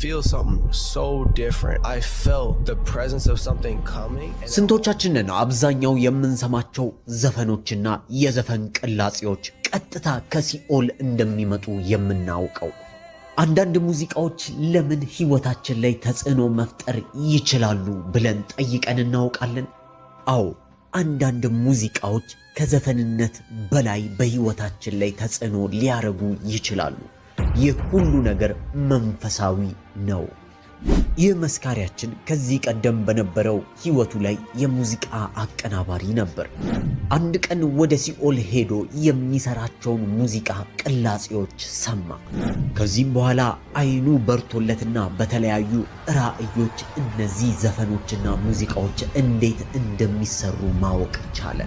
feel something so different. I felt the presence of something coming. ስንቶቻችንን አብዛኛው የምንሰማቸው ዘፈኖችና የዘፈን ቅላጼዎች ቀጥታ ከሲኦል እንደሚመጡ የምናውቀው? አንዳንድ ሙዚቃዎች ለምን ህይወታችን ላይ ተጽዕኖ መፍጠር ይችላሉ ብለን ጠይቀን እናውቃለን? አዎ፣ አንዳንድ ሙዚቃዎች ከዘፈንነት በላይ በህይወታችን ላይ ተጽዕኖ ሊያረጉ ይችላሉ። ይህ ሁሉ ነገር መንፈሳዊ ነው። ይህ መስካሪያችን ከዚህ ቀደም በነበረው ህይወቱ ላይ የሙዚቃ አቀናባሪ ነበር። አንድ ቀን ወደ ሲኦል ሄዶ የሚሰራቸውን ሙዚቃ ቅላጼዎች ሰማ። ከዚህም በኋላ አይኑ በርቶለትና በተለያዩ ራእዮች እነዚህ ዘፈኖችና ሙዚቃዎች እንዴት እንደሚሰሩ ማወቅ ቻለ።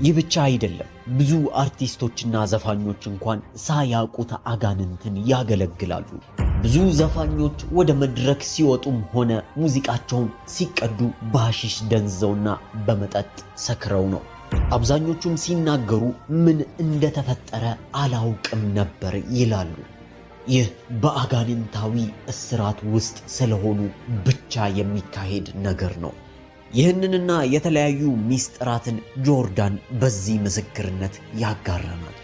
ይህ ብቻ አይደለም። ብዙ አርቲስቶችና ዘፋኞች እንኳን ሳያውቁት አጋንንትን ያገለግላሉ። ብዙ ዘፋኞች ወደ መድረክ ሲወጡም ሆነ ሙዚቃቸውን ሲቀዱ በሐሺሽ ደንዘውና በመጠጥ ሰክረው ነው። አብዛኞቹም ሲናገሩ ምን እንደተፈጠረ አላውቅም ነበር ይላሉ። ይህ በአጋንንታዊ እስራት ውስጥ ስለሆኑ ብቻ የሚካሄድ ነገር ነው። ይህንንና የተለያዩ ሚስጥራትን ጆርዳን በዚህ ምስክርነት ያጋራናል።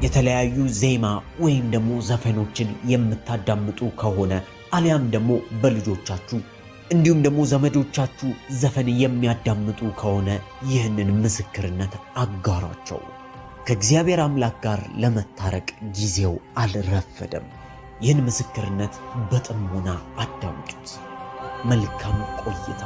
የተለያዩ ዜማ ወይም ደግሞ ዘፈኖችን የምታዳምጡ ከሆነ አሊያም ደግሞ በልጆቻችሁ እንዲሁም ደግሞ ዘመዶቻችሁ ዘፈን የሚያዳምጡ ከሆነ ይህንን ምስክርነት አጋሯቸው። ከእግዚአብሔር አምላክ ጋር ለመታረቅ ጊዜው አልረፈደም። ይህን ምስክርነት በጥሞና አዳምጡት። መልካም ቆይታ።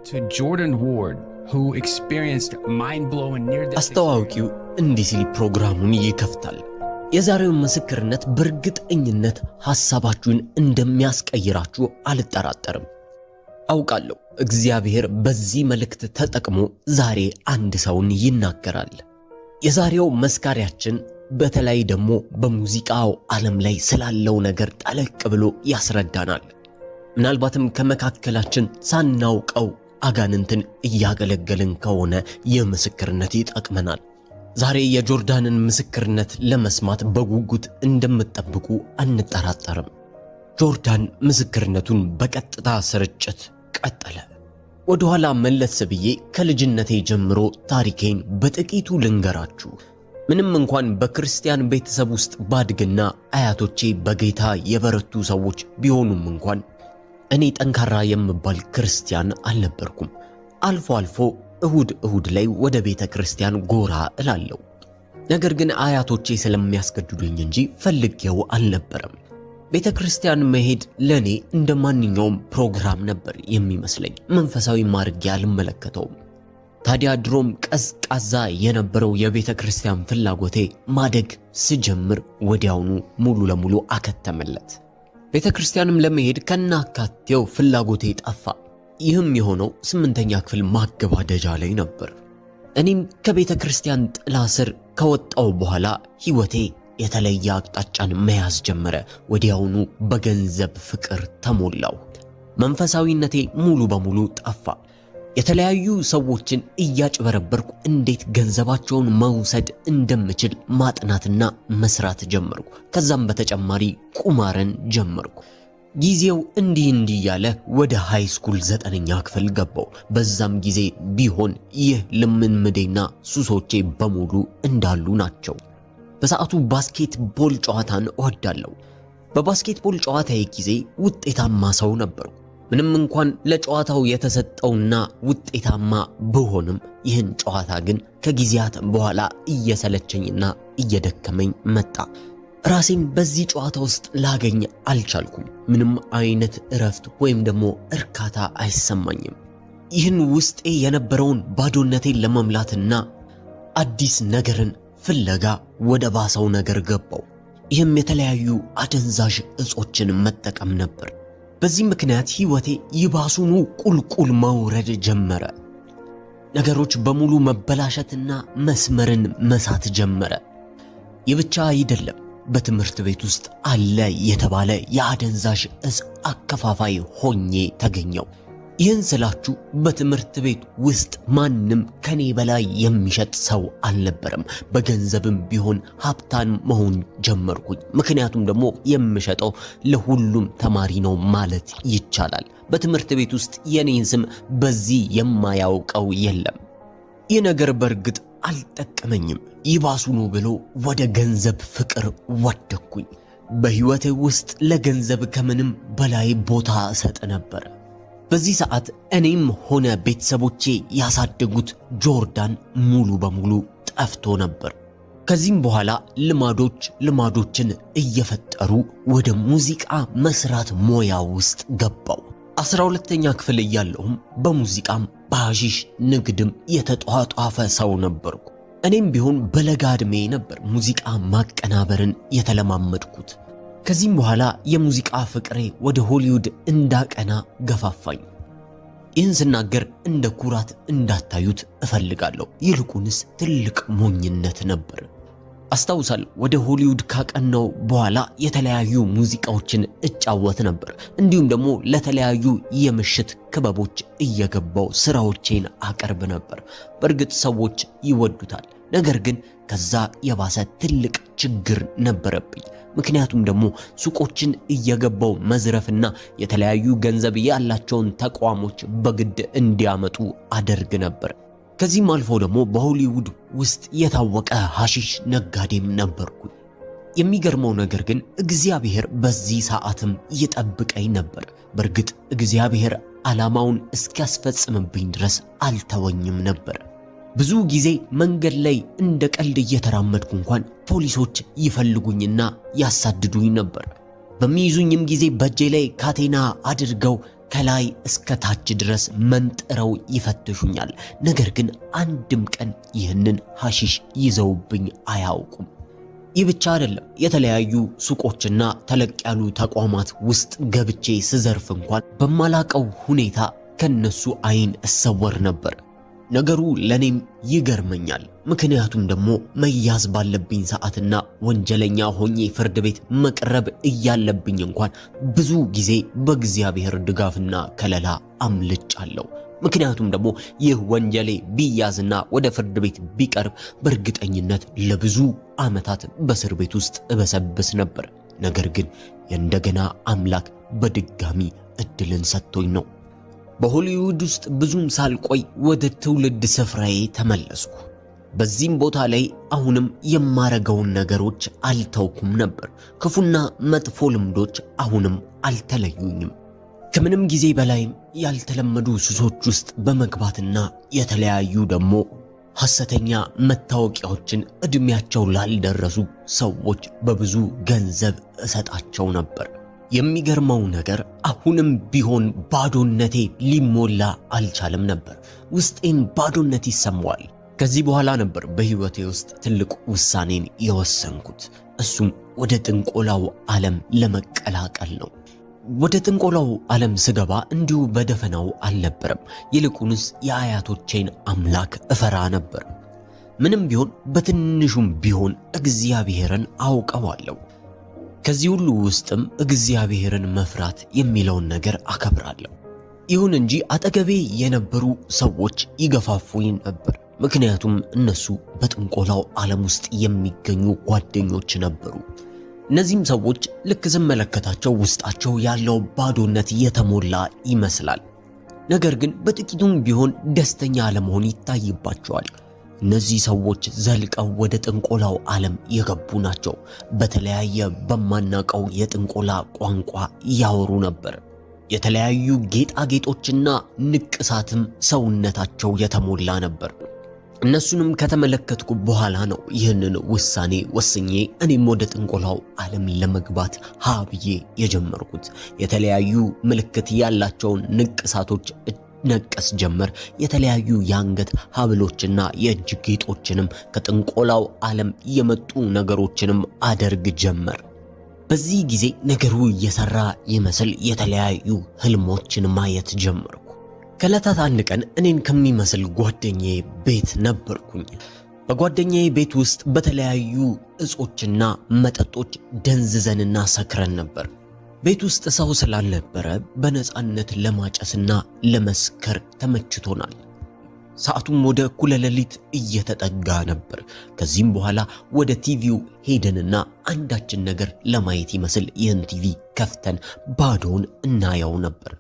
To Jordan Ward, who experienced mind-blowing near-death አስተዋውቂው እንዲህ ሲል ፕሮግራሙን ይከፍታል። የዛሬውን ምስክርነት በእርግጠኝነት ሐሳባችሁን እንደሚያስቀይራችሁ አልጠራጠርም። አውቃለሁ እግዚአብሔር በዚህ መልእክት ተጠቅሞ ዛሬ አንድ ሰውን ይናገራል። የዛሬው መስካሪያችን በተለይ ደግሞ በሙዚቃው ዓለም ላይ ስላለው ነገር ጠለቅ ብሎ ያስረዳናል። ምናልባትም ከመካከላችን ሳናውቀው አጋንንትን እያገለገልን ከሆነ የምስክርነት ይጠቅመናል። ዛሬ የጆርዳንን ምስክርነት ለመስማት በጉጉት እንደምትጠብቁ አንጠራጠርም። ጆርዳን ምስክርነቱን በቀጥታ ስርጭት ቀጠለ። ወደ ኋላ መለስ ብዬ ከልጅነቴ ጀምሮ ታሪኬን በጥቂቱ ልንገራችሁ። ምንም እንኳን በክርስቲያን ቤተሰብ ውስጥ ባድግና አያቶቼ በጌታ የበረቱ ሰዎች ቢሆኑም እንኳን እኔ ጠንካራ የምባል ክርስቲያን አልነበርኩም። አልፎ አልፎ እሁድ ላይ ወደ ቤተ ክርስቲያን ጎራ እላለሁ። ነገር ግን አያቶቼ ስለሚያስገድዱኝ እንጂ ፈልጌው አልነበረም። ቤተ ክርስቲያን መሄድ ለኔ እንደማንኛውም ፕሮግራም ነበር የሚመስለኝ። መንፈሳዊ ማርጊያ አልመለከተውም። ታዲያ ድሮም ቀዝቃዛ የነበረው የቤተ ክርስቲያን ፍላጎቴ ማደግ ስጀምር ወዲያውኑ ሙሉ ለሙሉ አከተመለት። ቤተ ክርስቲያንም ለመሄድ ከናካቴው ፍላጎቴ ጠፋ። ይህም የሆነው 8ኛ ክፍል ማገባደጃ ላይ ነበር። እኔም ከቤተ ክርስቲያን ጥላ ስር ከወጣው በኋላ ህይወቴ የተለየ አቅጣጫን መያዝ ጀመረ። ወዲያውኑ በገንዘብ ፍቅር ተሞላው። መንፈሳዊነቴ ሙሉ በሙሉ ጠፋ። የተለያዩ ሰዎችን እያጭበረበርኩ እንዴት ገንዘባቸውን መውሰድ እንደምችል ማጥናትና መስራት ጀመርኩ። ከዛም በተጨማሪ ቁማርን ጀመርኩ። ጊዜው እንዲህ ያለ ወደ ሃይ ስኩል 9ኛ ክፍል ገባው። በዛም ጊዜ ቢሆን ይህ ልምምዴና ሱሶቼ በሙሉ እንዳሉ ናቸው። በሰዓቱ ባስኬትቦል ጨዋታን እወዳለሁ። በባስኬትቦል ጨዋታዬ ጊዜ ውጤታማ ሰው ነበርኩ። ምንም እንኳን ለጨዋታው የተሰጠውና ውጤታማ ብሆንም ይህን ጨዋታ ግን ከጊዜያት በኋላ እየሰለቸኝና እየደከመኝ መጣ። ራሴን በዚህ ጨዋታ ውስጥ ላገኝ አልቻልኩም። ምንም አይነት እረፍት ወይም ደግሞ እርካታ አይሰማኝም። ይህን ውስጤ የነበረውን ባዶነቴን ለመምላትና አዲስ ነገርን ፍለጋ ወደ ባሰው ነገር ገባው። ይህም የተለያዩ አደንዛዥ እጾችን መጠቀም ነበር። በዚህ ምክንያት ህይወቴ ይባሱኑ ቁልቁል መውረድ ጀመረ። ነገሮች በሙሉ መበላሸትና መስመርን መሳት ጀመረ። ይብቻ አይደለም፣ በትምህርት ቤት ውስጥ አለ የተባለ የአደንዛዥ እጽ አከፋፋይ ሆኜ ተገኘው። ይህን ስላችሁ በትምህርት ቤት ውስጥ ማንም ከኔ በላይ የሚሸጥ ሰው አልነበረም። በገንዘብም ቢሆን ሀብታም መሆን ጀመርኩኝ። ምክንያቱም ደግሞ የምሸጠው ለሁሉም ተማሪ ነው ማለት ይቻላል። በትምህርት ቤት ውስጥ የኔን ስም በዚህ የማያውቀው የለም። ይህ ነገር በእርግጥ አልጠቀመኝም። ይባሱኑ ብሎ ወደ ገንዘብ ፍቅር ወደኩኝ። በህይወቴ ውስጥ ለገንዘብ ከምንም በላይ ቦታ እሰጥ ነበር። በዚህ ሰዓት እኔም ሆነ ቤተሰቦቼ ያሳደጉት ጆርዳን ሙሉ በሙሉ ጠፍቶ ነበር። ከዚህም በኋላ ልማዶችን እየፈጠሩ ወደ ሙዚቃ መስራት ሞያ ውስጥ ገባው። 12ኛ ክፍል እያለሁም በሙዚቃም በሐሺሽ ንግድም የተጧጧፈ ሰው ነበርኩ። እኔም ቢሆን በለጋ ዕድሜ ነበር ሙዚቃ ማቀናበርን የተለማመድኩት። ከዚህም በኋላ የሙዚቃ ፍቅሬ ወደ ሆሊውድ እንዳቀና ገፋፋኝ። ይህን ስናገር እንደ ኩራት እንዳታዩት እፈልጋለሁ። ይልቁንስ ትልቅ ሞኝነት ነበር። አስታውሳለሁ ወደ ሆሊውድ ካቀናው በኋላ የተለያዩ ሙዚቃዎችን እጫወት ነበር። እንዲሁም ደግሞ ለተለያዩ የምሽት ክበቦች እየገባው ስራዎቼን አቀርብ ነበር። በእርግጥ ሰዎች ይወዱታል። ነገር ግን ከዛ የባሰ ትልቅ ችግር ነበረብኝ። ምክንያቱም ደግሞ ሱቆችን እየገባው መዝረፍና የተለያዩ ገንዘብ ያላቸውን ተቋሞች በግድ እንዲያመጡ አደርግ ነበር። ከዚህም አልፎ ደግሞ በሆሊውድ ውስጥ የታወቀ ሐሺሽ ነጋዴም ነበርኩ። የሚገርመው ነገር ግን እግዚአብሔር በዚህ ሰዓትም ይጠብቀኝ ነበር። በእርግጥ እግዚአብሔር ዓላማውን እስኪያስፈጽምብኝ ድረስ አልተወኝም ነበር። ብዙ ጊዜ መንገድ ላይ እንደ ቀልድ እየተራመድኩ እንኳን ፖሊሶች ይፈልጉኝና ያሳድዱኝ ነበር። በሚይዙኝም ጊዜ በእጄ ላይ ካቴና አድርገው ከላይ እስከ ታች ድረስ መንጥረው ይፈትሹኛል። ነገር ግን አንድም ቀን ይህንን ሐሺሽ ይዘውብኝ አያውቁም። ይህ ብቻ አይደለም። የተለያዩ ሱቆችና ተለቅ ያሉ ተቋማት ውስጥ ገብቼ ስዘርፍ እንኳን በማላቀው ሁኔታ ከነሱ አይን እሰወር ነበር። ነገሩ ለኔም ይገርመኛል። ምክንያቱም ደግሞ መያዝ ባለብኝ ሰዓትና ወንጀለኛ ሆኜ ፍርድ ቤት መቅረብ እያለብኝ እንኳን ብዙ ጊዜ በእግዚአብሔር ድጋፍና ከለላ አምልጫለሁ። ምክንያቱም ደግሞ ይህ ወንጀሌ ቢያዝና ወደ ፍርድ ቤት ቢቀርብ በእርግጠኝነት ለብዙ ዓመታት በእስር ቤት ውስጥ እበሰብስ ነበር። ነገር ግን እንደገና አምላክ በድጋሚ እድልን ሰጥቶኝ ነው። በሆሊውድ ውስጥ ብዙም ሳልቆይ ወደ ትውልድ ስፍራዬ ተመለስኩ። በዚህም ቦታ ላይ አሁንም የማረገውን ነገሮች አልተውኩም ነበር። ክፉና መጥፎ ልምዶች አሁንም አልተለዩኝም። ከምንም ጊዜ በላይም ያልተለመዱ ሱሶች ውስጥ በመግባትና የተለያዩ ደግሞ ሐሰተኛ መታወቂያዎችን እድሜያቸው ላልደረሱ ሰዎች በብዙ ገንዘብ እሰጣቸው ነበር። የሚገርመው ነገር አሁንም ቢሆን ባዶነቴ ሊሞላ አልቻለም ነበር። ውስጤን ባዶነት ይሰማዋል። ከዚህ በኋላ ነበር በህይወቴ ውስጥ ትልቅ ውሳኔን የወሰንኩት። እሱም ወደ ጥንቆላው ዓለም ለመቀላቀል ነው። ወደ ጥንቆላው ዓለም ስገባ እንዲሁ በደፈናው አልነበረም። ይልቁንስ የአያቶቼን አምላክ እፈራ ነበር። ምንም ቢሆን በትንሹም ቢሆን እግዚአብሔርን አውቀዋለሁ። ከዚህ ሁሉ ውስጥም እግዚአብሔርን መፍራት የሚለውን ነገር አከብራለሁ። ይሁን እንጂ አጠገቤ የነበሩ ሰዎች ይገፋፉኝ ነበር። ምክንያቱም እነሱ በጥንቆላው ዓለም ውስጥ የሚገኙ ጓደኞች ነበሩ። እነዚህም ሰዎች ልክ ስመለከታቸው ውስጣቸው ያለው ባዶነት የተሞላ ይመስላል። ነገር ግን በጥቂቱም ቢሆን ደስተኛ አለመሆን ይታይባቸዋል። እነዚህ ሰዎች ዘልቀው ወደ ጥንቆላው ዓለም የገቡ ናቸው። በተለያየ በማናቀው የጥንቆላ ቋንቋ ያወሩ ነበር። የተለያዩ ጌጣጌጦችና ንቅሳትም ሰውነታቸው የተሞላ ነበር። እነሱንም ከተመለከትኩ በኋላ ነው ይህንን ውሳኔ ወስኜ እኔም ወደ ጥንቆላው ዓለም ለመግባት ብዬ የጀመርኩት። የተለያዩ ምልክት ያላቸውን ንቅሳቶች ነቀስ ጀመር። የተለያዩ የአንገት ሐብሎችና የእጅ ጌጦችንም ከጥንቆላው ዓለም የመጡ ነገሮችንም አደርግ ጀመር። በዚህ ጊዜ ነገሩ እየሰራ ይመስል የተለያዩ ህልሞችን ማየት ጀመርኩ። ከዕለታት አንድ ቀን እኔን ከሚመስል ጓደኛዬ ቤት ነበርኩኝ። በጓደኛዬ ቤት ውስጥ በተለያዩ እጾችና መጠጦች ደንዝዘንና ሰክረን ነበር። ቤት ውስጥ ሰው ስላልነበረ በነፃነት ለማጨስና ለመስከር ተመችቶናል። ሰዓቱም ወደ እኩለ ሌሊት እየተጠጋ ነበር። ከዚህም በኋላ ወደ ቲቪው ሄደንና አንዳችን ነገር ለማየት ይመስል ይህን ቲቪ ከፍተን ባዶውን እናየው ነበር።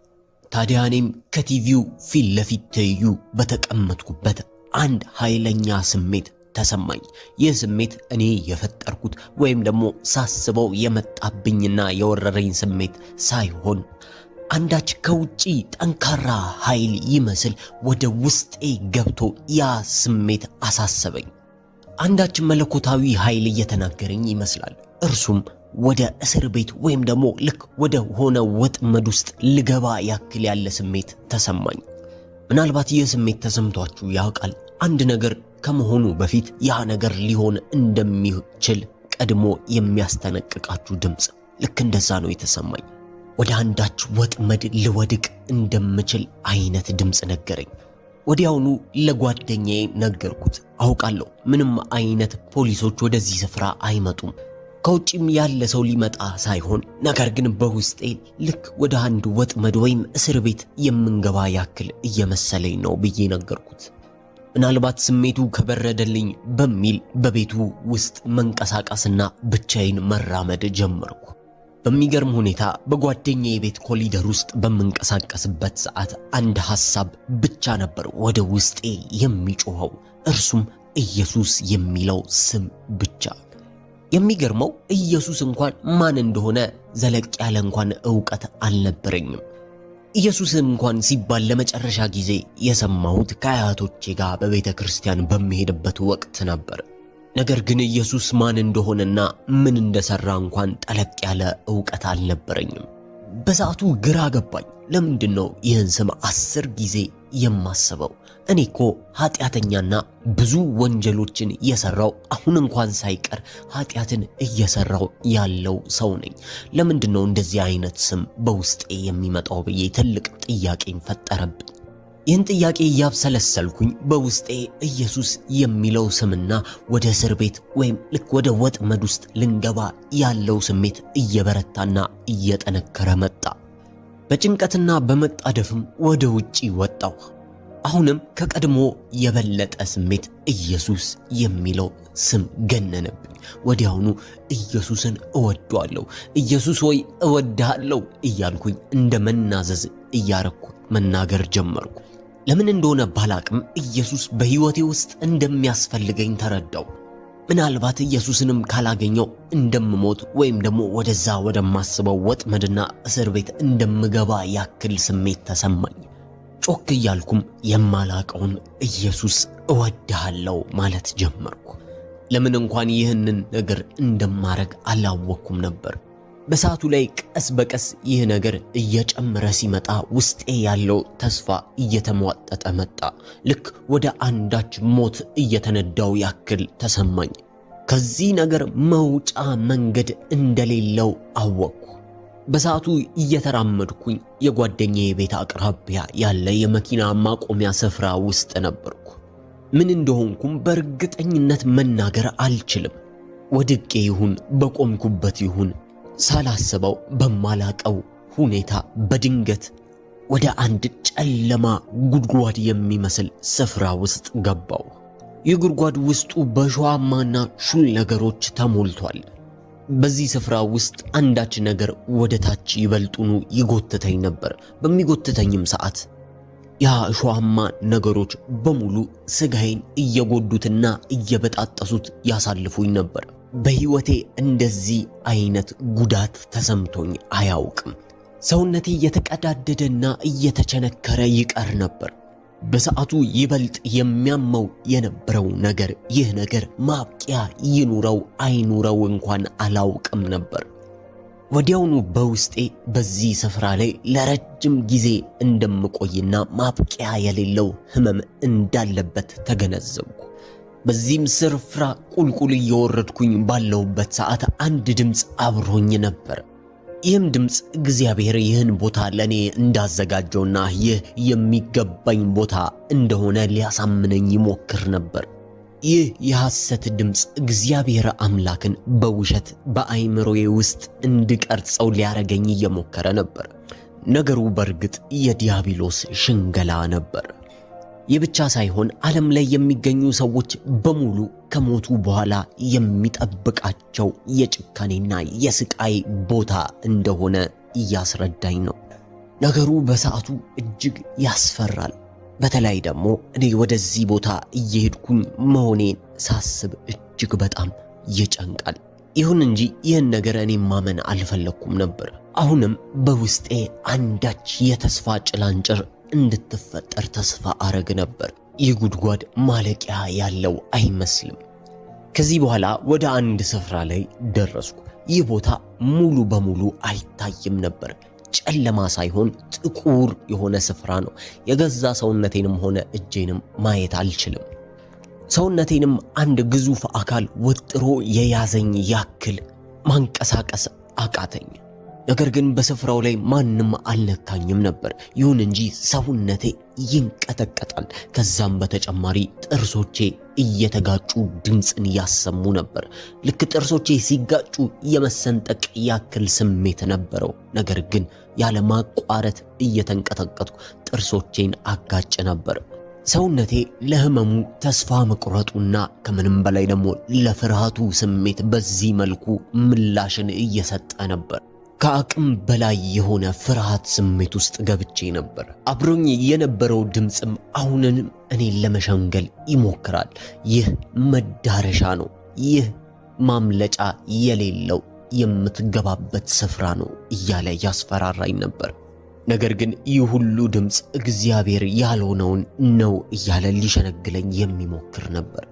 ታዲያ እኔም ከቲቪው ፊት ለፊት ትይዩ በተቀመጥኩበት አንድ ኃይለኛ ስሜት ተሰማኝ። ይህ ስሜት እኔ የፈጠርኩት ወይም ደግሞ ሳስበው የመጣብኝና የወረረኝ ስሜት ሳይሆን አንዳች ከውጪ ጠንካራ ኃይል ይመስል ወደ ውስጤ ገብቶ ያ ስሜት አሳሰበኝ። አንዳች መለኮታዊ ኃይል እየተናገረኝ ይመስላል። እርሱም ወደ እስር ቤት ወይም ደግሞ ልክ ወደ ሆነ ወጥመድ ውስጥ ልገባ ያክል ያለ ስሜት ተሰማኝ። ምናልባት ይህ ስሜት ተሰምቷችሁ ያውቃል? አንድ ነገር ከመሆኑ በፊት ያ ነገር ሊሆን እንደሚችል ቀድሞ የሚያስተነቅቃችሁ ድምፅ። ልክ እንደዛ ነው የተሰማኝ። ወደ አንዳች ወጥመድ ልወድቅ እንደምችል አይነት ድምፅ ነገረኝ። ወዲያውኑ ለጓደኛዬ ነገርኩት። አውቃለሁ ምንም አይነት ፖሊሶች ወደዚህ ስፍራ አይመጡም፣ ከውጭም ያለ ሰው ሊመጣ ሳይሆን ነገር ግን በውስጤ ልክ ወደ አንድ ወጥመድ ወይም እስር ቤት የምንገባ ያክል እየመሰለኝ ነው ብዬ ነገርኩት። ምናልባት ስሜቱ ከበረደልኝ በሚል በቤቱ ውስጥ መንቀሳቀስና ብቻዬን መራመድ ጀመርኩ። በሚገርም ሁኔታ በጓደኛዬ ቤት ኮሊደር ውስጥ በመንቀሳቀስበት ሰዓት አንድ ሐሳብ ብቻ ነበር ወደ ውስጤ የሚጮኸው፣ እርሱም ኢየሱስ የሚለው ስም ብቻ። የሚገርመው ኢየሱስ እንኳን ማን እንደሆነ ዘለቅ ያለ እንኳን ዕውቀት አልነበረኝም። ኢየሱስ እንኳን ሲባል ለመጨረሻ ጊዜ የሰማሁት ከአያቶቼ ጋር በቤተ ክርስቲያን በሚሄድበት ወቅት ነበር። ነገር ግን ኢየሱስ ማን እንደሆነና ምን እንደሰራ እንኳን ጠለቅ ያለ ዕውቀት አልነበረኝም። በሰዓቱ ግራ ገባኝ። ለምንድነው ይህን ስም 10 ጊዜ የማስበው? እኔ እኮ ኃጢአተኛና ብዙ ወንጀሎችን የሰራው አሁን እንኳን ሳይቀር ኃጢአትን እየሰራው ያለው ሰው ነኝ። ለምንድነው እንደዚህ አይነት ስም በውስጤ የሚመጣው ብዬ ትልቅ ጥያቄን ፈጠረብኝ። ይህን ጥያቄ እያብሰለሰልኩኝ በውስጤ ኢየሱስ የሚለው ስምና ወደ እስር ቤት ወይም ልክ ወደ ወጥመድ ውስጥ ልንገባ ያለው ስሜት እየበረታና እየጠነከረ መጣ። በጭንቀትና በመጣደፍም ወደ ውጪ ወጣሁ። አሁንም ከቀድሞ የበለጠ ስሜት ኢየሱስ የሚለው ስም ገነነብኝ። ወዲያውኑ ኢየሱስን እወደዋለሁ፣ ኢየሱስ ሆይ እወድሃለሁ እያልኩኝ እንደ መናዘዝ እያረኩ መናገር ጀመርኩ። ለምን እንደሆነ ባላቅም ኢየሱስ በሕይወቴ ውስጥ እንደሚያስፈልገኝ ተረዳው። ምናልባት ኢየሱስንም ካላገኘው እንደምሞት ወይም ደግሞ ወደዛ ወደማስበው ወጥመድና እስር ቤት እንደምገባ ያክል ስሜት ተሰማኝ። ጮክ እያልኩም የማላቀውን ኢየሱስ እወድሃለሁ ማለት ጀመርኩ። ለምን እንኳን ይህንን ነገር እንደማረግ አላወቅኩም ነበር። በሰዓቱ ላይ ቀስ በቀስ ይህ ነገር እየጨመረ ሲመጣ ውስጤ ያለው ተስፋ እየተሟጠጠ መጣ። ልክ ወደ አንዳች ሞት እየተነዳው ያክል ተሰማኝ። ከዚህ ነገር መውጫ መንገድ እንደሌለው አወቅኩ። በሰዓቱ እየተራመድኩኝ የጓደኛዬ ቤት አቅራቢያ ያለ የመኪና ማቆሚያ ስፍራ ውስጥ ነበርኩ። ምን እንደሆንኩም በእርግጠኝነት መናገር አልችልም። ወድቄ ይሁን በቆምኩበት ይሁን ሳላስበው በማላቀው ሁኔታ በድንገት ወደ አንድ ጨለማ ጉድጓድ የሚመስል ስፍራ ውስጥ ገባው። ይህ ጉድጓድ ውስጡ በእሾሃማና ሹል ነገሮች ተሞልቷል። በዚህ ስፍራ ውስጥ አንዳች ነገር ወደ ታች ይበልጡኑ ይጎትተኝ ነበር። በሚጎትተኝም ሰዓት ያ እሾሃማ ነገሮች በሙሉ ስጋዬን እየጎዱትና እየበጣጠሱት ያሳልፉኝ ነበር። በሕይወቴ እንደዚህ አይነት ጉዳት ተሰምቶኝ አያውቅም። ሰውነቴ እየተቀዳደደና እየተቸነከረ ይቀር ነበር። በሰዓቱ ይበልጥ የሚያመው የነበረው ነገር ይህ ነገር ማብቂያ ይኑረው አይኑረው እንኳን አላውቅም ነበር። ወዲያውኑ በውስጤ በዚህ ስፍራ ላይ ለረጅም ጊዜ እንደምቆይና ማብቂያ የሌለው ሕመም እንዳለበት ተገነዘብኩ። በዚህም ስፍራ ቁልቁል እየወረድኩኝ ባለሁበት ሰዓት አንድ ድምፅ አብሮኝ ነበር። ይህም ድምፅ እግዚአብሔር ይህን ቦታ ለኔ እንዳዘጋጀውና ይህ የሚገባኝ ቦታ እንደሆነ ሊያሳምነኝ ይሞክር ነበር። ይህ የሐሰት ድምፅ እግዚአብሔር አምላክን በውሸት በአይምሮዬ ውስጥ እንድቀርጸው ሊያረገኝ እየሞከረ ነበር። ነገሩ በእርግጥ የዲያብሎስ ሽንገላ ነበር። ይህ ብቻ ሳይሆን ዓለም ላይ የሚገኙ ሰዎች በሙሉ ከሞቱ በኋላ የሚጠብቃቸው የጭካኔና የስቃይ ቦታ እንደሆነ እያስረዳኝ ነው። ነገሩ በሰዓቱ እጅግ ያስፈራል። በተለይ ደግሞ እኔ ወደዚህ ቦታ እየሄድኩኝ መሆኔን ሳስብ እጅግ በጣም ይጨንቃል። ይሁን እንጂ ይህን ነገር እኔ ማመን አልፈለኩም ነበር። አሁንም በውስጤ አንዳች የተስፋ ጭላንጭር እንድትፈጠር ተስፋ አረግ ነበር። ይህ ጉድጓድ ማለቂያ ያለው አይመስልም። ከዚህ በኋላ ወደ አንድ ስፍራ ላይ ደረስኩ። ይህ ቦታ ሙሉ በሙሉ አይታይም ነበር። ጨለማ ሳይሆን ጥቁር የሆነ ስፍራ ነው። የገዛ ሰውነቴንም ሆነ እጄንም ማየት አልችልም። ሰውነቴንም አንድ ግዙፍ አካል ወጥሮ የያዘኝ ያክል ማንቀሳቀስ አቃተኝ። ነገር ግን በስፍራው ላይ ማንም አልነካኝም ነበር። ይሁን እንጂ ሰውነቴ ይንቀጠቀጣል። ከዛም በተጨማሪ ጥርሶቼ እየተጋጩ ድምፅን ያሰሙ ነበር። ልክ ጥርሶቼ ሲጋጩ የመሰንጠቅ ያክል ስሜት ነበረው። ነገር ግን ያለ ማቋረጥ እየተንቀጠቀጥኩ ጥርሶቼን አጋጭ ነበር። ሰውነቴ ለህመሙ ተስፋ መቁረጡና ከምንም በላይ ደግሞ ለፍርሃቱ ስሜት በዚህ መልኩ ምላሽን እየሰጠ ነበር። ከአቅም በላይ የሆነ ፍርሃት ስሜት ውስጥ ገብቼ ነበር። አብሮኝ የነበረው ድምፅም አሁንንም እኔን ለመሸንገል ይሞክራል። ይህ መዳረሻ ነው፣ ይህ ማምለጫ የሌለው የምትገባበት ስፍራ ነው እያለ ያስፈራራኝ ነበር። ነገር ግን ይህ ሁሉ ድምፅ እግዚአብሔር ያልሆነውን ነው እያለ ሊሸነግለኝ የሚሞክር ነበር።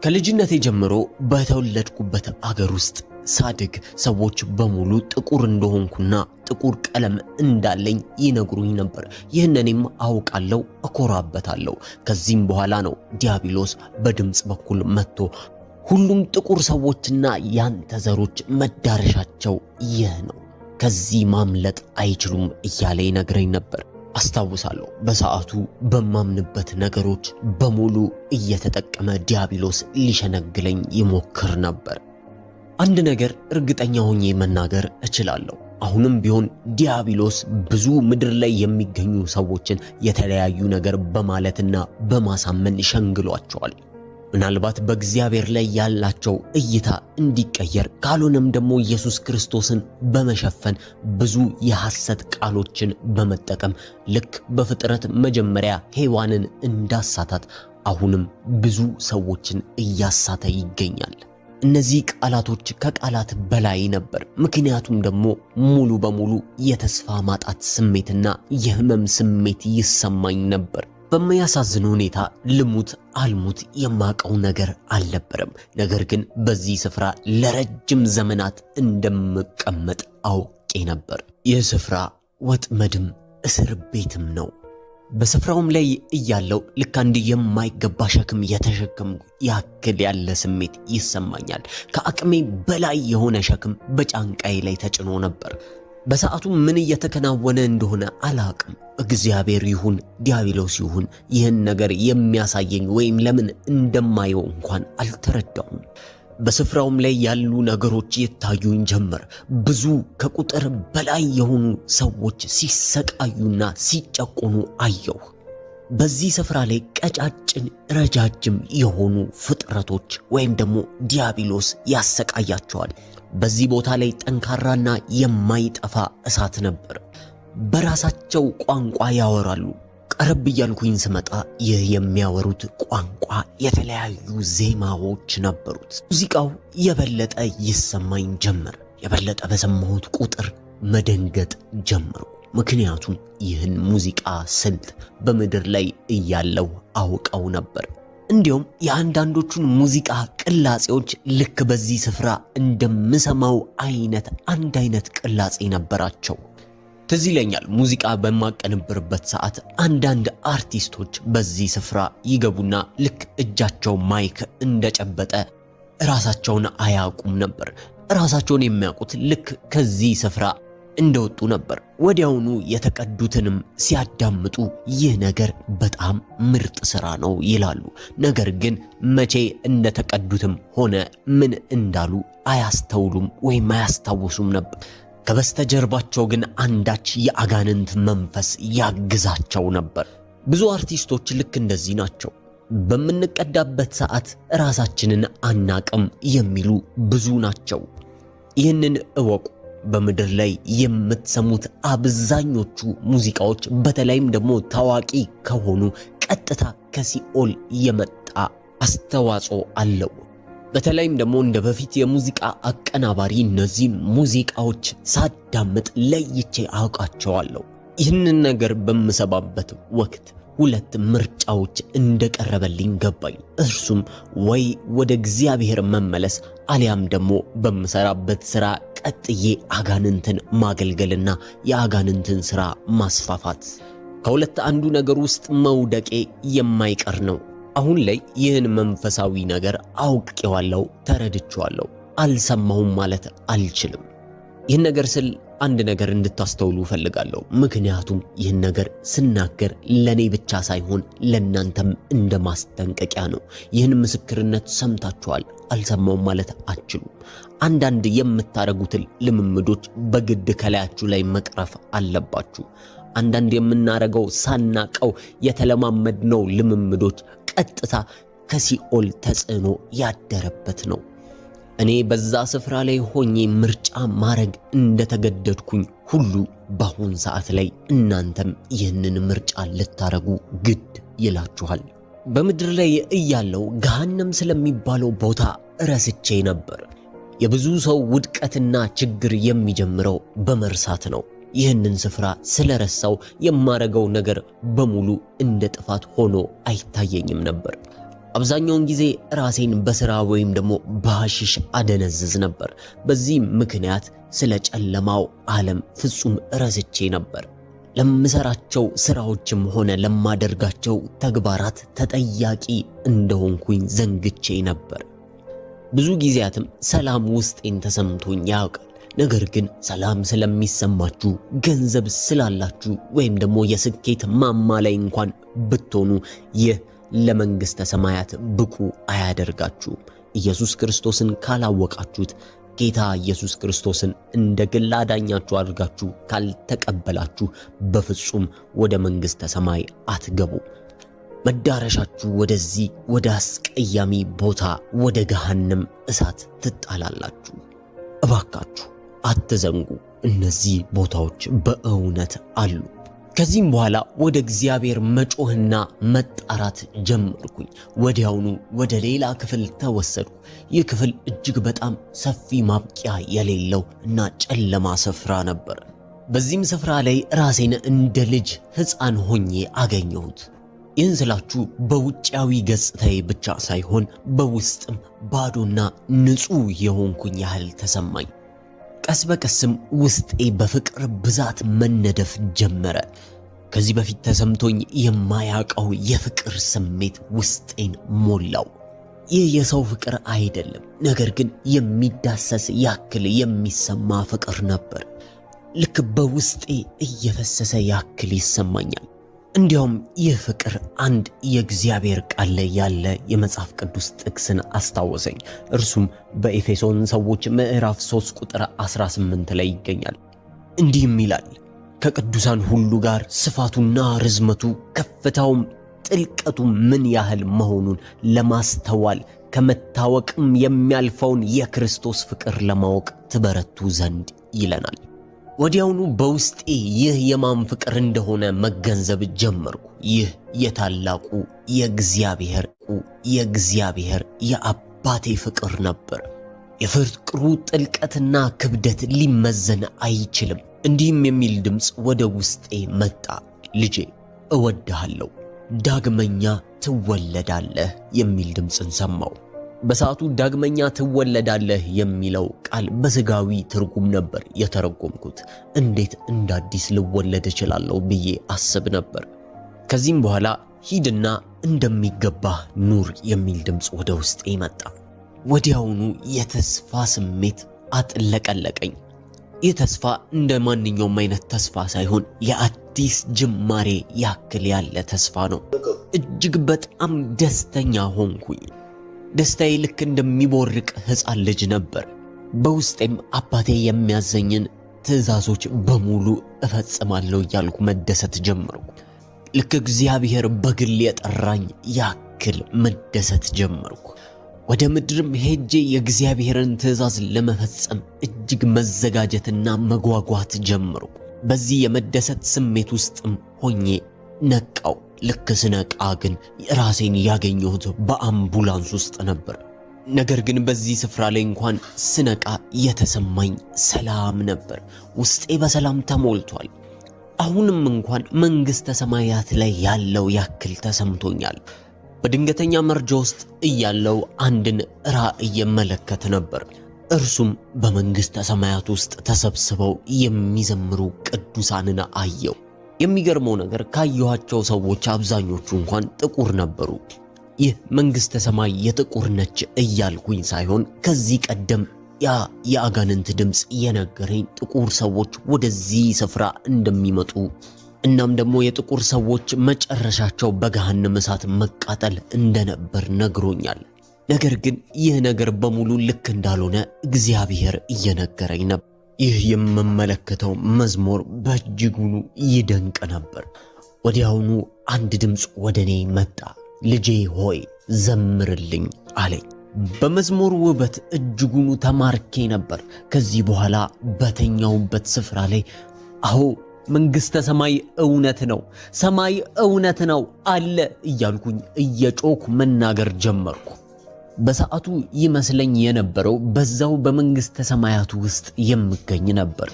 ከልጅነቴ ጀምሮ በተወለድኩበት አገር ውስጥ ሳድግ ሰዎች በሙሉ ጥቁር እንደሆንኩና ጥቁር ቀለም እንዳለኝ ይነግሩኝ ነበር። ይህንንም አውቃለሁ፣ እኮራበታለሁ። ከዚህም በኋላ ነው ዲያብሎስ በድምፅ በኩል መጥቶ ሁሉም ጥቁር ሰዎችና ያንተ ዘሮች መዳረሻቸው ይህ ነው፣ ከዚህ ማምለጥ አይችሉም እያለ ይነግረኝ ነበር። አስታውሳለሁ በሰዓቱ በማምንበት ነገሮች በሙሉ እየተጠቀመ ዲያብሎስ ሊሸነግለኝ ይሞክር ነበር። አንድ ነገር እርግጠኛ ሆኜ መናገር እችላለሁ። አሁንም ቢሆን ዲያብሎስ ብዙ ምድር ላይ የሚገኙ ሰዎችን የተለያዩ ነገር በማለትና በማሳመን ሸንግሏቸዋል። ምናልባት በእግዚአብሔር ላይ ያላቸው እይታ እንዲቀየር፣ ካልሆነም ደግሞ ኢየሱስ ክርስቶስን በመሸፈን ብዙ የሐሰት ቃሎችን በመጠቀም ልክ በፍጥረት መጀመሪያ ሔዋንን እንዳሳታት አሁንም ብዙ ሰዎችን እያሳተ ይገኛል። እነዚህ ቃላቶች ከቃላት በላይ ነበር። ምክንያቱም ደግሞ ሙሉ በሙሉ የተስፋ ማጣት ስሜትና የህመም ስሜት ይሰማኝ ነበር። በሚያሳዝን ሁኔታ ልሙት አልሙት የማቀው ነገር አልነበረም። ነገር ግን በዚህ ስፍራ ለረጅም ዘመናት እንደምቀመጥ አውቄ ነበር። ይህ ስፍራ ወጥመድም እስር ቤትም ነው። በስፍራውም ላይ እያለው ልክ አንድ የማይገባ ሸክም የተሸከምኩ ያክል ያለ ስሜት ይሰማኛል። ከአቅሜ በላይ የሆነ ሸክም በጫንቃዬ ላይ ተጭኖ ነበር። በሰዓቱ ምን እየተከናወነ እንደሆነ አላቅም። እግዚአብሔር ይሁን ዲያብሎስ ይሁን ይህን ነገር የሚያሳየኝ ወይም ለምን እንደማየው እንኳን አልተረዳውም። በስፍራውም ላይ ያሉ ነገሮች ይታዩኝ ጀመር። ብዙ ከቁጥር በላይ የሆኑ ሰዎች ሲሰቃዩና ሲጨቆኑ አየሁ። በዚህ ስፍራ ላይ ቀጫጭን ረጃጅም የሆኑ ፍጥረቶች ወይም ደግሞ ዲያብሎስ ያሰቃያቸዋል። በዚህ ቦታ ላይ ጠንካራና የማይጠፋ እሳት ነበር። በራሳቸው ቋንቋ ያወራሉ። ቀረብ እያልኩኝ ስመጣ ይህ የሚያወሩት ቋንቋ የተለያዩ ዜማዎች ነበሩት። ሙዚቃው የበለጠ ይሰማኝ ጀመር። የበለጠ በሰማሁት ቁጥር መደንገጥ ጀመርኩ። ምክንያቱም ይህን ሙዚቃ ስልት በምድር ላይ እያለው አውቀው ነበር። እንዲሁም የአንዳንዶቹን ሙዚቃ ቅላጼዎች ልክ በዚህ ስፍራ እንደምሰማው አንድ አይነት ቅላጼ ነበራቸው። ትዝ ይለኛል ሙዚቃ በማቀንብርበት ሰዓት አንዳንድ አርቲስቶች በዚህ ስፍራ ይገቡና ልክ እጃቸው ማይክ እንደጨበጠ ራሳቸውን አያውቁም ነበር። ራሳቸውን የሚያውቁት ልክ ከዚህ ስፍራ እንደወጡ ነበር። ወዲያውኑ የተቀዱትንም ሲያዳምጡ ይህ ነገር በጣም ምርጥ ሥራ ነው ይላሉ። ነገር ግን መቼ እንደተቀዱትም ሆነ ምን እንዳሉ አያስተውሉም ወይም አያስታውሱም ነበር። ከበስተጀርባቸው ግን አንዳች የአጋንንት መንፈስ ያግዛቸው ነበር። ብዙ አርቲስቶች ልክ እንደዚህ ናቸው። በምንቀዳበት ሰዓት ራሳችንን አናቅም የሚሉ ብዙ ናቸው። ይህንን እወቁ። በምድር ላይ የምትሰሙት አብዛኞቹ ሙዚቃዎች በተለይም ደግሞ ታዋቂ ከሆኑ ቀጥታ ከሲኦል የመጣ አስተዋጽኦ አለው። በተለይም ደግሞ እንደ በፊት የሙዚቃ አቀናባሪ እነዚህን ሙዚቃዎች ሳዳምጥ ለይቼ አውቃቸዋለሁ። ይህንን ነገር በምሰባበት ወቅት ሁለት ምርጫዎች እንደቀረበልኝ ገባኝ። እርሱም ወይ ወደ እግዚአብሔር መመለስ አሊያም ደግሞ በምሰራበት ሥራ ቀጥዬ አጋንንትን ማገልገልና የአጋንንትን ሥራ ማስፋፋት። ከሁለት አንዱ ነገር ውስጥ መውደቄ የማይቀር ነው። አሁን ላይ ይህን መንፈሳዊ ነገር አውቄዋለሁ፣ ተረድቼዋለሁ። አልሰማሁም ማለት አልችልም። ይህን ነገር ስል አንድ ነገር እንድታስተውሉ ፈልጋለሁ። ምክንያቱም ይህን ነገር ስናገር ለኔ ብቻ ሳይሆን ለናንተም እንደ ማስጠንቀቂያ ነው። ይህን ምስክርነት ሰምታችኋል፣ አልሰማውም ማለት አትችሉም። አንዳንድ የምታረጉትን ልምምዶች በግድ ከላያችሁ ላይ መቅረፍ አለባችሁ። አንዳንድ የምናረገው ሳናቀው የተለማመድነው ልምምዶች ቀጥታ ከሲኦል ተጽዕኖ ያደረበት ነው። እኔ በዛ ስፍራ ላይ ሆኜ ምርጫ ማረግ እንደተገደድኩኝ ሁሉ በአሁን ሰዓት ላይ እናንተም ይህንን ምርጫ ልታረጉ ግድ ይላችኋል። በምድር ላይ እያለው ገሃነም ስለሚባለው ቦታ ረስቼ ነበር። የብዙ ሰው ውድቀትና ችግር የሚጀምረው በመርሳት ነው። ይህንን ስፍራ ስለረሳው የማረገው ነገር በሙሉ እንደ ጥፋት ሆኖ አይታየኝም ነበር። አብዛኛውን ጊዜ ራሴን በሥራ ወይም ደግሞ በሐሺሽ አደነዝዝ ነበር። በዚህ ምክንያት ስለ ጨለማው ዓለም ፍጹም ረስቼ ነበር። ለምሰራቸው ሥራዎችም ሆነ ለማደርጋቸው ተግባራት ተጠያቂ እንደሆንኩኝ ዘንግቼ ነበር። ብዙ ጊዜያትም ሰላም ውስጤን ተሰምቶኝ ያውቃል። ነገር ግን ሰላም ስለሚሰማችሁ ገንዘብ ስላላችሁ ወይም ደግሞ የስኬት ማማ ላይ እንኳን ብትሆኑ ይህ ለመንግሥተ ሰማያት ብቁ አያደርጋችሁም። ኢየሱስ ክርስቶስን ካላወቃችሁት፣ ጌታ ኢየሱስ ክርስቶስን እንደ ግል አዳኛችሁ አድርጋችሁ ካልተቀበላችሁ በፍጹም ወደ መንግሥተ ሰማይ አትገቡ። መዳረሻችሁ ወደዚህ ወደ አስቀያሚ ቦታ ወደ ገሃነም እሳት ትጣላላችሁ። እባካችሁ አትዘንጉ። እነዚህ ቦታዎች በእውነት አሉ። ከዚህም በኋላ ወደ እግዚአብሔር መጮህና መጣራት ጀመርኩኝ። ወዲያውኑ ወደ ሌላ ክፍል ተወሰድኩ። ይህ ክፍል እጅግ በጣም ሰፊ ማብቂያ የሌለው እና ጨለማ ስፍራ ነበር። በዚህም ስፍራ ላይ ራሴን እንደ ልጅ ሕፃን ሆኜ አገኘሁት። ይህን ስላችሁ በውጫዊ ገጽታዬ ብቻ ሳይሆን በውስጥም ባዶና ንጹሕ የሆንኩኝ ያህል ተሰማኝ። ቀስ በቀስም ውስጤ በፍቅር ብዛት መነደፍ ጀመረ። ከዚህ በፊት ተሰምቶኝ የማያውቀው የፍቅር ስሜት ውስጤን ሞላው። ይህ የሰው ፍቅር አይደለም፣ ነገር ግን የሚዳሰስ ያክል የሚሰማ ፍቅር ነበር። ልክ በውስጤ እየፈሰሰ ያክል ይሰማኛል። እንዲያውም ይህ ፍቅር አንድ የእግዚአብሔር ቃል ላይ ያለ የመጽሐፍ ቅዱስ ጥቅስን አስታወሰኝ። እርሱም በኤፌሶን ሰዎች ምዕራፍ 3 ቁጥር 18 ላይ ይገኛል። እንዲህም ይላል፣ ከቅዱሳን ሁሉ ጋር ስፋቱና ርዝመቱ ከፍታውም ጥልቀቱ ምን ያህል መሆኑን ለማስተዋል ከመታወቅም የሚያልፈውን የክርስቶስ ፍቅር ለማወቅ ትበረቱ ዘንድ ይለናል። ወዲያውኑ በውስጤ ይህ የማን ፍቅር እንደሆነ መገንዘብ ጀመርኩ። ይህ የታላቁ የእግዚአብሔር የአባቴ ፍቅር ነበር። የፍቅሩ ጥልቀትና ክብደት ሊመዘን አይችልም። እንዲህም የሚል ድምፅ ወደ ውስጤ መጣ፣ ልጄ እወድሃለሁ፣ ዳግመኛ ትወለዳለህ የሚል ድምፅን ሰማሁ። በሰዓቱ ዳግመኛ ትወለዳለህ የሚለው ቃል በሥጋዊ ትርጉም ነበር የተረጎምኩት። እንዴት እንደ አዲስ ልወለድ እችላለሁ ብዬ አስብ ነበር። ከዚህም በኋላ ሂድና እንደሚገባህ ኑር የሚል ድምፅ ወደ ውስጤ መጣ። ወዲያውኑ የተስፋ ስሜት አጥለቀለቀኝ። ይህ ተስፋ እንደ ማንኛውም አይነት ተስፋ ሳይሆን የአዲስ ጅማሬ ያክል ያለ ተስፋ ነው። እጅግ በጣም ደስተኛ ሆንኩኝ። ደስታዬ ልክ እንደሚቦርቅ ሕፃን ልጅ ነበር። በውስጤም አባቴ የሚያዘኝን ትዕዛዞች በሙሉ እፈጽማለሁ እያልኩ መደሰት ጀመርኩ። ልክ እግዚአብሔር በግል የጠራኝ ያክል መደሰት ጀመርኩ። ወደ ምድርም ሄጄ የእግዚአብሔርን ትዕዛዝ ለመፈጸም እጅግ መዘጋጀትና መጓጓት ጀመርኩ። በዚህ የመደሰት ስሜት ውስጥም ሆኜ ነቃው። ልክ ስነቃ ግን ራሴን ያገኘሁት በአምቡላንስ ውስጥ ነበር። ነገር ግን በዚህ ስፍራ ላይ እንኳን ስነቃ የተሰማኝ ሰላም ነበር። ውስጤ በሰላም ተሞልቷል። አሁንም እንኳን መንግሥተ ሰማያት ላይ ያለው ያክል ተሰምቶኛል። በድንገተኛ መርጃ ውስጥ እያለው አንድን ራእይ እመለከት ነበር። እርሱም በመንግሥተ ሰማያት ውስጥ ተሰብስበው የሚዘምሩ ቅዱሳንን አየው። የሚገርመው ነገር ካየኋቸው ሰዎች አብዛኞቹ እንኳን ጥቁር ነበሩ። ይህ መንግሥተ ሰማይ የጥቁር ነች እያልኩኝ ሳይሆን ከዚህ ቀደም ያ የአጋንንት ድምፅ የነገረኝ ጥቁር ሰዎች ወደዚህ ስፍራ እንደሚመጡ እናም ደግሞ የጥቁር ሰዎች መጨረሻቸው በገሃነመ እሳት መቃጠል እንደነበር ነግሮኛል። ነገር ግን ይህ ነገር በሙሉ ልክ እንዳልሆነ እግዚአብሔር እየነገረኝ ነበር። ይህ የምመለከተው መዝሙር በእጅጉኑ ይደንቅ ነበር። ወዲያውኑ አንድ ድምፅ ወደኔ መጣ። ልጄ ሆይ ዘምርልኝ አለኝ። በመዝሙሩ ውበት እጅጉኑ ተማርኬ ነበር። ከዚህ በኋላ በተኛውበት ስፍራ ላይ አዎ መንግሥተ ሰማይ እውነት ነው፣ ሰማይ እውነት ነው አለ እያልኩኝ እየጮኩ መናገር ጀመርኩ። በሰዓቱ ይመስለኝ የነበረው በዛው በመንግሥተ ሰማያቱ ውስጥ የምገኝ ነበር።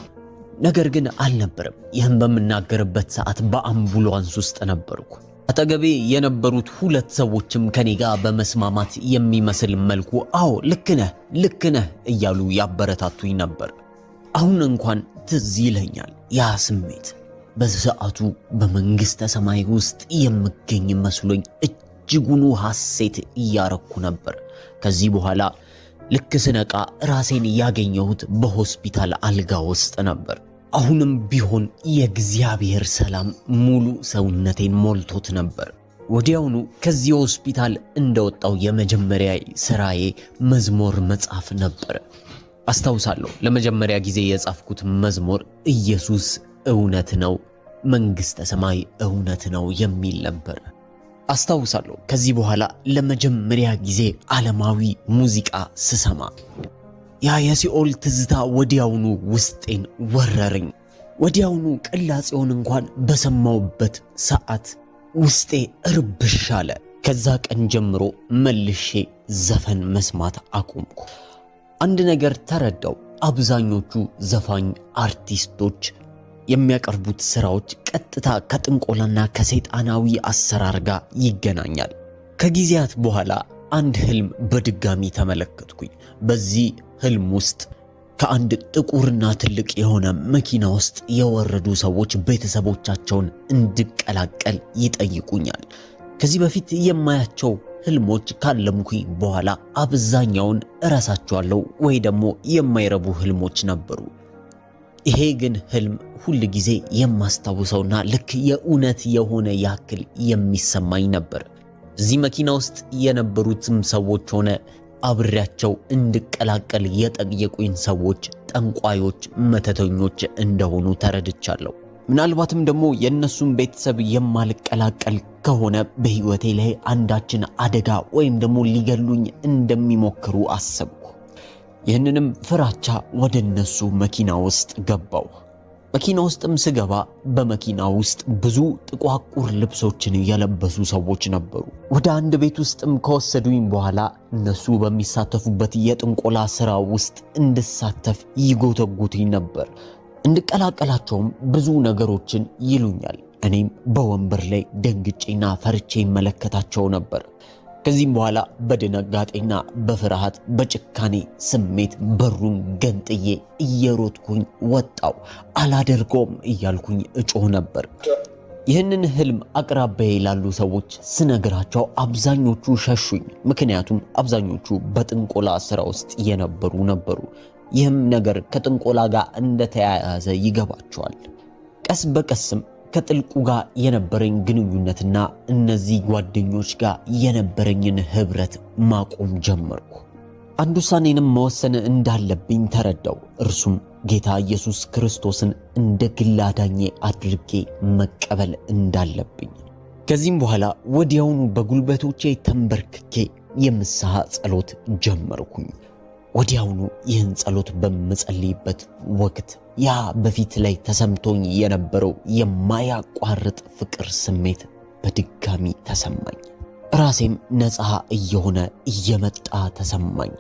ነገር ግን አልነበረም። ይህን በምናገርበት ሰዓት በአምቡላንስ ውስጥ ነበርኩ። አጠገቤ የነበሩት ሁለት ሰዎችም ከኔ ጋር በመስማማት የሚመስል መልኩ አዎ ልክ ነህ እያሉ ያበረታቱኝ ነበር። አሁን እንኳን ትዝ ይለኛል ያ ስሜት። በሰዓቱ በመንግሥተ ሰማይ ውስጥ የምገኝ መስሎኝ እጅጉኑ ሐሴት እያረኩ ነበር። ከዚህ በኋላ ልክ ስነቃ ራሴን ያገኘሁት በሆስፒታል አልጋ ውስጥ ነበር። አሁንም ቢሆን የእግዚአብሔር ሰላም ሙሉ ሰውነቴን ሞልቶት ነበር። ወዲያውኑ ከዚህ ሆስፒታል እንደወጣው የመጀመሪያ ስራዬ መዝሙር መጻፍ ነበር። አስታውሳለሁ ለመጀመሪያ ጊዜ የጻፍኩት መዝሙር ኢየሱስ እውነት ነው፣ መንግሥተ ሰማይ እውነት ነው የሚል ነበር። አስታውሳለሁ ከዚህ በኋላ ለመጀመሪያ ጊዜ ዓለማዊ ሙዚቃ ስሰማ ያ የሲኦል ትዝታ ወዲያውኑ ውስጤን ወረረኝ። ወዲያውኑ ቅላጼውን እንኳን በሰማውበት ሰዓት ውስጤ እርብሽ አለ። ከዛ ቀን ጀምሮ መልሼ ዘፈን መስማት አቆምኩ። አንድ ነገር ተረዳው። አብዛኞቹ ዘፋኝ አርቲስቶች የሚያቀርቡት ስራዎች ቀጥታ ከጥንቆላና ከሰይጣናዊ አሰራር ጋር ይገናኛል። ከጊዜያት በኋላ አንድ ህልም በድጋሚ ተመለከትኩኝ። በዚህ ህልም ውስጥ ከአንድ ጥቁርና ትልቅ የሆነ መኪና ውስጥ የወረዱ ሰዎች ቤተሰቦቻቸውን እንድቀላቀል ይጠይቁኛል። ከዚህ በፊት የማያቸው ህልሞች ካለምኩኝ በኋላ አብዛኛውን እረሳቸዋለሁ ወይ ደግሞ የማይረቡ ህልሞች ነበሩ። ይሄ ግን ህልም ሁል ጊዜ የማስታውሰውና ልክ የእውነት የሆነ ያክል የሚሰማኝ ነበር። እዚህ መኪና ውስጥ የነበሩትም ሰዎች ሆነ አብሬያቸው እንድቀላቀል የጠየቁኝ ሰዎች ጠንቋዮች፣ መተተኞች እንደሆኑ ተረድቻለሁ። ምናልባትም ደግሞ የነሱን ቤተሰብ የማልቀላቀል ከሆነ በህይወቴ ላይ አንዳችን አደጋ ወይም ደግሞ ሊገሉኝ እንደሚሞክሩ አሰብኩ። ይህንንም ፍራቻ ወደ እነሱ መኪና ውስጥ ገባው። መኪና ውስጥም ስገባ በመኪና ውስጥ ብዙ ጥቋቁር ልብሶችን የለበሱ ሰዎች ነበሩ። ወደ አንድ ቤት ውስጥም ከወሰዱኝ በኋላ እነሱ በሚሳተፉበት የጥንቆላ ስራ ውስጥ እንድሳተፍ ይጎተጉቱኝ ነበር። እንድቀላቀላቸውም ብዙ ነገሮችን ይሉኛል። እኔም በወንበር ላይ ደንግጬና ፈርቼ ይመለከታቸው ነበር። ከዚህም በኋላ በድንጋጤና በፍርሃት በጭካኔ ስሜት በሩን ገንጥዬ እየሮጥኩኝ ወጣው። አላደርገውም እያልኩኝ እጮህ ነበር። ይህንን ህልም አቅራቢያዬ ላሉ ሰዎች ስነግራቸው አብዛኞቹ ሸሹኝ። ምክንያቱም አብዛኞቹ በጥንቆላ ስራ ውስጥ የነበሩ ነበሩ። ይህም ነገር ከጥንቆላ ጋር እንደተያያዘ ይገባቸዋል። ቀስ በቀስም ከጥልቁ ጋር የነበረኝ ግንኙነትና እነዚህ ጓደኞች ጋር የነበረኝን ህብረት ማቆም ጀመርኩ። አንድ ውሳኔንም መወሰን እንዳለብኝ ተረዳው። እርሱም ጌታ ኢየሱስ ክርስቶስን እንደ ግል አዳኜ አድርጌ መቀበል እንዳለብኝ። ከዚህም በኋላ ወዲያውኑ በጉልበቶቼ ተንበርክኬ የምስሐ ጸሎት ጀመርኩኝ። ወዲያውኑ ይህን ጸሎት በምጸልይበት ወቅት ያ በፊት ላይ ተሰምቶኝ የነበረው የማያቋርጥ ፍቅር ስሜት በድጋሚ ተሰማኝ። ራሴም ነፃ እየሆነ እየመጣ ተሰማኝ።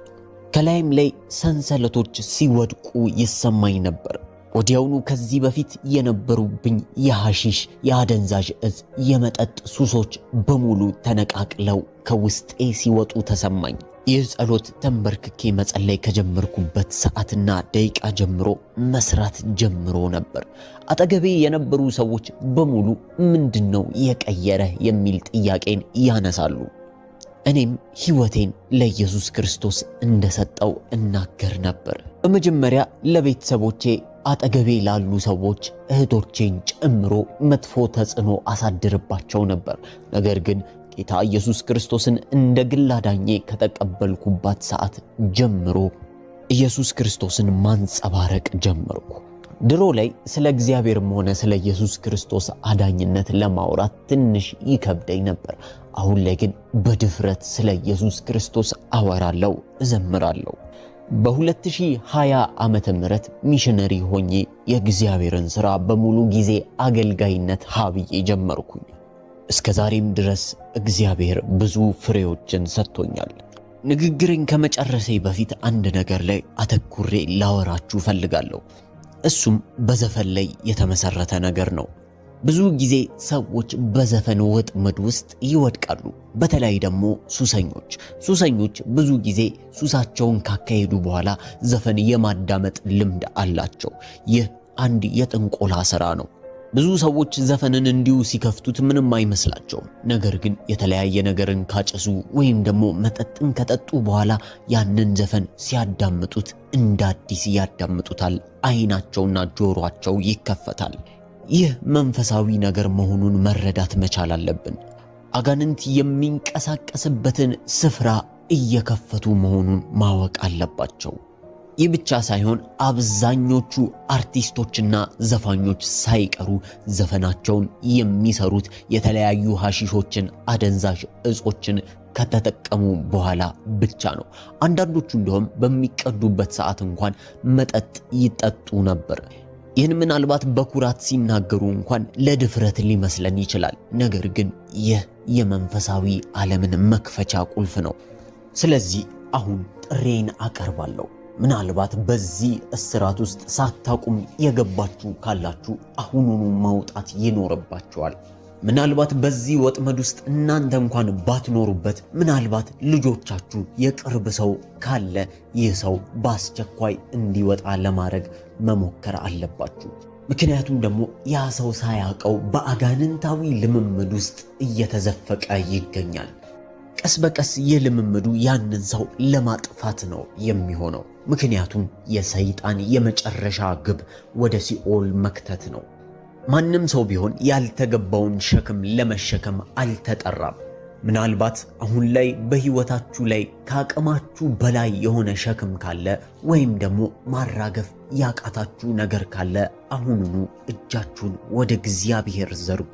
ከላይም ላይ ሰንሰለቶች ሲወድቁ ይሰማኝ ነበር። ወዲያውኑ ከዚህ በፊት የነበሩብኝ የሐሺሽ፣ የአደንዛዥ እጽ፣ የመጠጥ ሱሶች በሙሉ ተነቃቅለው ከውስጤ ሲወጡ ተሰማኝ። ይህ ጸሎት ተንበርክኬ መጸለይ ከጀመርኩበት ሰዓትና ደቂቃ ጀምሮ መስራት ጀምሮ ነበር። አጠገቤ የነበሩ ሰዎች በሙሉ ምንድነው የቀየረ የሚል ጥያቄን ያነሳሉ። እኔም ሕይወቴን ለኢየሱስ ክርስቶስ እንደሰጠው እናገር ነበር። በመጀመሪያ ለቤተሰቦቼ አጠገቤ ላሉ ሰዎች እህቶቼን ጨምሮ መጥፎ ተጽዕኖ አሳድርባቸው ነበር። ነገር ግን ጌታ ኢየሱስ ክርስቶስን እንደ ግል አዳኜ ከተቀበልኩባት ሰዓት ጀምሮ ኢየሱስ ክርስቶስን ማንጸባረቅ ጀመርኩ። ድሮ ላይ ስለ እግዚአብሔርም ሆነ ስለ ኢየሱስ ክርስቶስ አዳኝነት ለማውራት ትንሽ ይከብደኝ ነበር። አሁን ላይ ግን በድፍረት ስለ ኢየሱስ ክርስቶስ አወራለሁ፣ እዘምራለሁ። በ2020 ዓመተ ምህረት ሚሽነሪ ሆኜ የእግዚአብሔርን ሥራ በሙሉ ጊዜ አገልጋይነት ሀብዬ ጀመርኩኝ። እስከ ዛሬም ድረስ እግዚአብሔር ብዙ ፍሬዎችን ሰጥቶኛል። ንግግሬን ከመጨረሴ በፊት አንድ ነገር ላይ አተኩሬ ላወራችሁ ፈልጋለሁ። እሱም በዘፈን ላይ የተመሰረተ ነገር ነው። ብዙ ጊዜ ሰዎች በዘፈን ወጥመድ ውስጥ ይወድቃሉ። በተለይ ደግሞ ሱሰኞች ብዙ ጊዜ ሱሳቸውን ካካሄዱ በኋላ ዘፈን የማዳመጥ ልምድ አላቸው። ይህ አንድ የጥንቆላ ሥራ ነው። ብዙ ሰዎች ዘፈንን እንዲሁ ሲከፍቱት ምንም አይመስላቸውም። ነገር ግን የተለያየ ነገርን ካጨሱ ወይም ደግሞ መጠጥን ከጠጡ በኋላ ያንን ዘፈን ሲያዳምጡት እንደ አዲስ ያዳምጡታል። አይናቸውና ጆሮአቸው ይከፈታል። ይህ መንፈሳዊ ነገር መሆኑን መረዳት መቻል አለብን። አጋንንት የሚንቀሳቀስበትን ስፍራ እየከፈቱ መሆኑን ማወቅ አለባቸው። ይህ ብቻ ሳይሆን አብዛኞቹ አርቲስቶችና ዘፋኞች ሳይቀሩ ዘፈናቸውን የሚሰሩት የተለያዩ ሐሺሾችን፣ አደንዛዥ እጾችን ከተጠቀሙ በኋላ ብቻ ነው። አንዳንዶቹ እንደውም በሚቀዱበት ሰዓት እንኳን መጠጥ ይጠጡ ነበር። ይህን ምናልባት በኩራት ሲናገሩ እንኳን ለድፍረት ሊመስለን ይችላል። ነገር ግን ይህ የመንፈሳዊ ዓለምን መክፈቻ ቁልፍ ነው። ስለዚህ አሁን ጥሬን አቀርባለሁ። ምናልባት በዚህ እስራት ውስጥ ሳታቁም የገባችሁ ካላችሁ አሁኑኑ መውጣት ይኖርባችኋል። ምናልባት በዚህ ወጥመድ ውስጥ እናንተ እንኳን ባትኖሩበት፣ ምናልባት ልጆቻችሁ፣ የቅርብ ሰው ካለ ይህ ሰው በአስቸኳይ እንዲወጣ ለማድረግ መሞከር አለባችሁ። ምክንያቱም ደግሞ ያ ሰው ሳያውቀው በአጋንንታዊ ልምምድ ውስጥ እየተዘፈቀ ይገኛል። ቀስ በቀስ የልምምዱ ያንን ሰው ለማጥፋት ነው የሚሆነው። ምክንያቱም የሰይጣን የመጨረሻ ግብ ወደ ሲኦል መክተት ነው። ማንም ሰው ቢሆን ያልተገባውን ሸክም ለመሸከም አልተጠራም። ምናልባት አሁን ላይ በሕይወታችሁ ላይ ከአቅማችሁ በላይ የሆነ ሸክም ካለ ወይም ደግሞ ማራገፍ ያቃታችሁ ነገር ካለ አሁኑኑ እጃችሁን ወደ እግዚአብሔር ዘርጉ።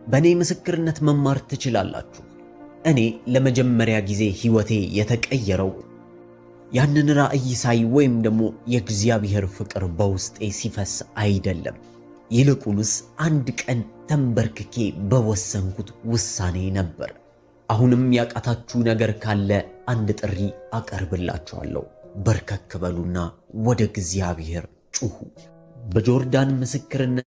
በእኔ ምስክርነት መማር ትችላላችሁ። እኔ ለመጀመሪያ ጊዜ ሕይወቴ የተቀየረው ያንን ራእይ ሳይ ወይም ደግሞ የእግዚአብሔር ፍቅር በውስጤ ሲፈስ አይደለም። ይልቁንስ አንድ ቀን ተንበርክኬ በወሰንኩት ውሳኔ ነበር። አሁንም ያቃታችሁ ነገር ካለ አንድ ጥሪ አቀርብላችኋለሁ። በርከክ በሉና ወደ እግዚአብሔር ጩኹ። በጆርዳን ምስክርነት